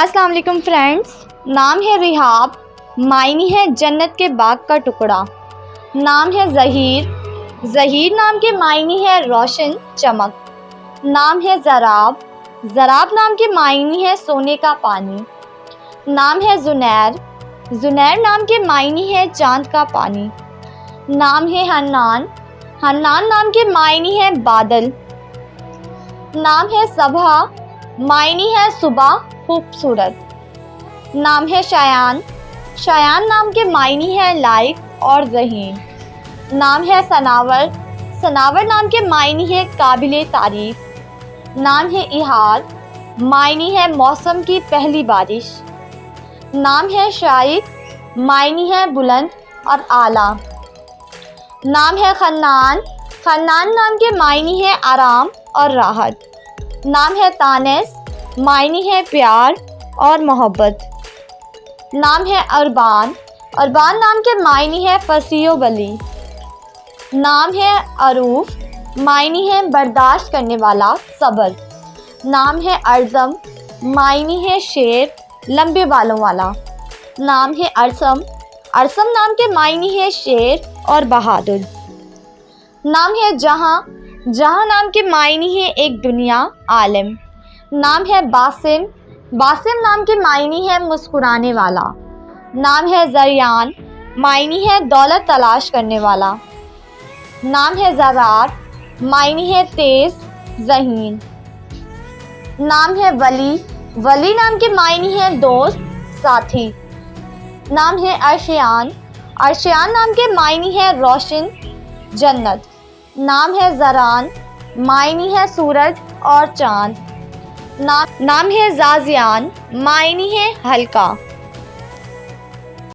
السلام علیکم فرینڈس، نام ہے ریحاب، معنی ہے جنت کے باغ کا ٹکڑا۔ نام ہے ظہیر، ظہیر نام کے معنی ہے روشن چمک۔ نام ہے ضراب، ضراب نام کے معنی ہے سونے کا پانی۔ نام ہے زنیر، زنیر نام کے معنی ہے چاند کا پانی۔ نام ہے حنان، حنان نام کے معنی ہے بادل۔ نام ہے صبح، معنی ہے صبح خوبصورت۔ نام ہے شایان، شایان نام کے معنی ہے لائق اور ذہین۔ نام ہے سناور، سناور نام کے معنی ہے قابل تعریف۔ نام ہے احار، معنی ہے موسم کی پہلی بارش۔ نام ہے شائق، معنی ہے بلند اور اعلیٰ۔ نام ہے خنان، خنان نام کے معنی ہے آرام اور راحت۔ نام ہے تانس، معنی ہے پیار اور محبت۔ نام ہے اربان، اربان نام کے معنی ہے فصیح و بلیغ۔ نام ہے عروف، معنی ہے برداشت کرنے والا، صبر۔ نام ہے ارزم، معنی ہے شیر لمبے بالوں والا۔ نام ہے ارسم، ارسم نام کے معنی ہے شیر اور بہادر۔ نام ہے جہاں، جہاں نام کے معنی ہے ایک دنیا، عالم۔ نام ہے باسم، باسم نام کے معنی ہے مسکرانے والا۔ نام ہے زریان، معنی ہے دولت تلاش کرنے والا۔ نام ہے زرار، معنی ہے تیز ذہین۔ نام ہے ولی، ولی نام کے معنی ہے دوست ساتھی۔ نام ہے عرشیان، عرشیان نام کے معنی ہے روشن جنت۔ نام ہے زران، معنی ہے سورج اور چاند۔ نام ہے زازیان، معنی ہے ہلکا۔